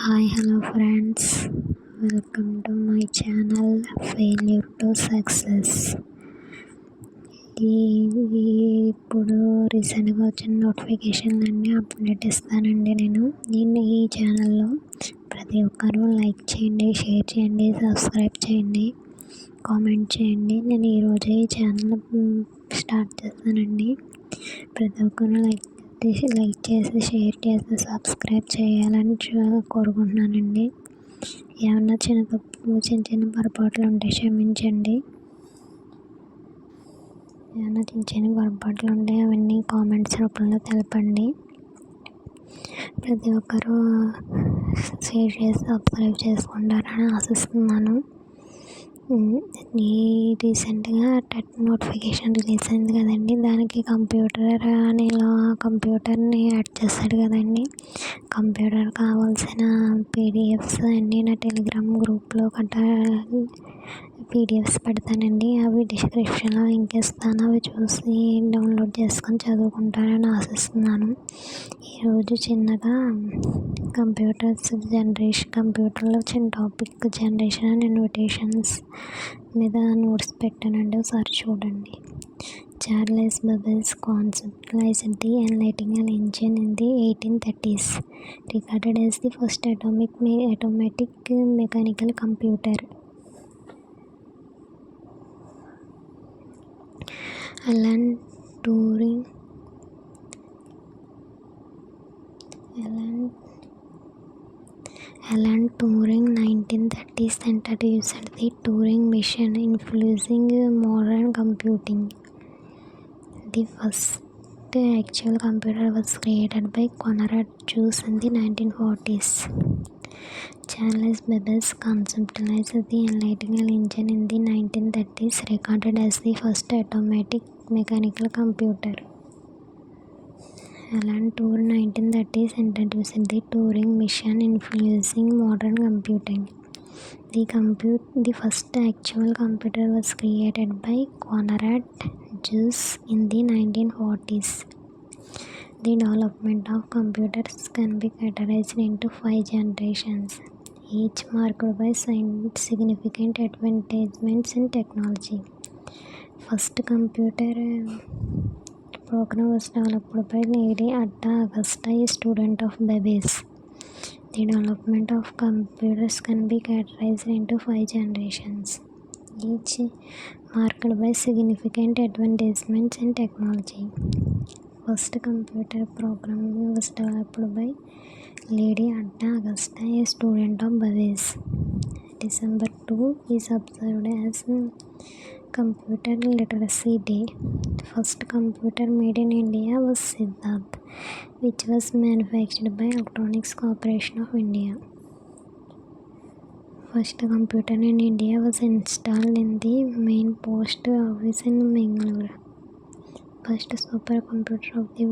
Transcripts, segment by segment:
Hello friends, welcome to my channel Failure to Success. ఇప్పుడు రీసెంట్గా వచ్చిన నోటిఫికేషన్లన్నీ అప్డేట్ ఇస్తానండి. నేను ఈ ఛానల్లో ప్రతి ఒక్కరూ లైక్ చేయండి, షేర్ చేయండి, సబ్స్క్రైబ్ చేయండి, కామెంట్ చేయండి. నేను ఈరోజు ఈ ఛానల్ స్టార్ట్ చేస్తానండి. ప్రతి ఒక్కరూ లైక్ చేసి, షేర్ చేసి, సబ్స్క్రైబ్ చేయాలని కోరుకుంటున్నానండి. ఏమన్నా చిన్న పొరపాట్లు ఉంటే క్షమించండి. ఏమన్నా చిన్న పొరపాట్లు ఉంటే అవన్నీ కామెంట్స్ రూపంలో తెలపండి. ప్రతి ఒక్కరూ షేర్ చేసి సబ్స్క్రైబ్ చేసుకుంటారని ఆశిస్తున్నాను. రీసెంట్గా టెట్ నోటిఫికేషన్ రిలీజ్ అయింది కదండి. దానికి కంప్యూటర్ని యాడ్ చేశాడు కదండి. కంప్యూటర్ కావాల్సిన పీడిఎఫ్స్ అన్నీ నా టెలిగ్రామ్ గ్రూప్లో పీడిఎఫ్స్ పెడతానండి. అవి డిస్క్రిప్షన్లో లింక్ ఇస్తాను. అవి చూసి డౌన్లోడ్ చేసుకొని చదువుకుంటారని ఆశిస్తున్నాను. ఈరోజు చిన్నగా కంప్యూటర్లో చిన్న టాపిక్ జనరేషన్ అండ్ ఇన్విటేషన్స్ మీద నోట్స్ పెట్టానండి. ఒకసారి చూడండి. Charles Babbage conceptualized the analytical engine in the 1830s, regarded as the first automatic mechanical computer. Alan Turing 1930s introduced the Turing machine, influencing modern computing. The first actual computer was created by Konrad Zuse in the 1940s. Charles Babbage conceptualized the analytical engine in the 1930s, regarded as the first automatic mechanical computer. Alan Turing 1930s introduced the Turing machine, influencing modern computing. The first actual computer was created by Konrad Zuse in the 1940s. The development of computers can be categorized into 5 generations, each marked by significant advancements in technology. First computer program was developed by Lady Ada Augusta, a student of Babbage. The development of computers can be categorized into 5 generations, each marked by significant advancements in technology. First computer program was developed by Lady Ada Augusta, a student of Babbage. December 2 is observed as Computer Literacy Day. First computer made in India was Siddharth, which was manufactured by Electronics Corporation of India. First computer in India was installed in the main post office in Bangalore. First supercomputer of the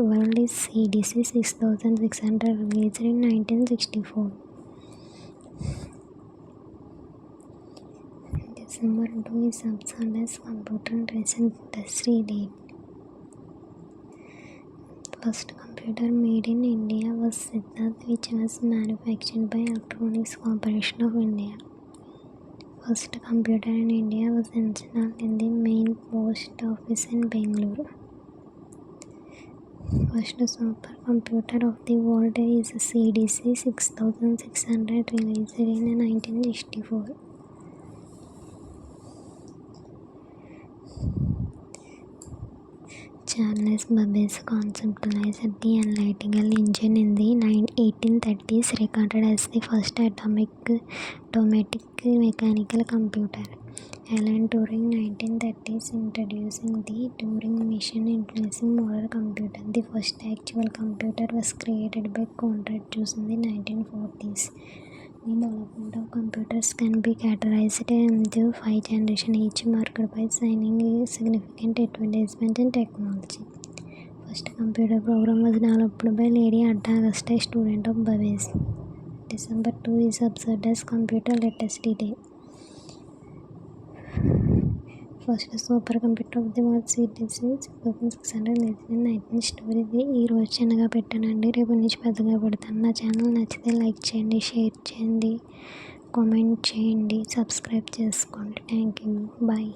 world is CDC 6600, released in 1964. December 2 is observed as Computer Literacy Day. First computer made in India was Siddharth, which was manufactured by Electronics Corporation of India. First computer in India was installed in the main post office in Bangalore. First supercomputer of the world is CDC 6600, released in 1964. Charles Babbage conceptualized the analytical engine in the 1830s, regarded as the first automatic mechanical computer. Alan Turing 1930s introducing the Turing machine, influencing modern computing. The first actual computer was created by Konrad Zuse in the 1940s. The development of computers can be categorized into 5 generations, each marked by significant advancements in technology. First computer program was developed by Lady Ada Augusta, a student of Babbage. December 2 is observed as Computer Literacy Day. First super computer of the world series 699 story. ఇది ఈరోజు చిన్నగా పెట్టానండి, రేపు నుంచి పెద్దగా పెడతాను. నా channel నచ్చితే లైక్ చేయండి, షేర్ చేయండి, కామెంట్ చేయండి, సబ్స్క్రైబ్ చేసుకోండి. Thank you. బాయ్.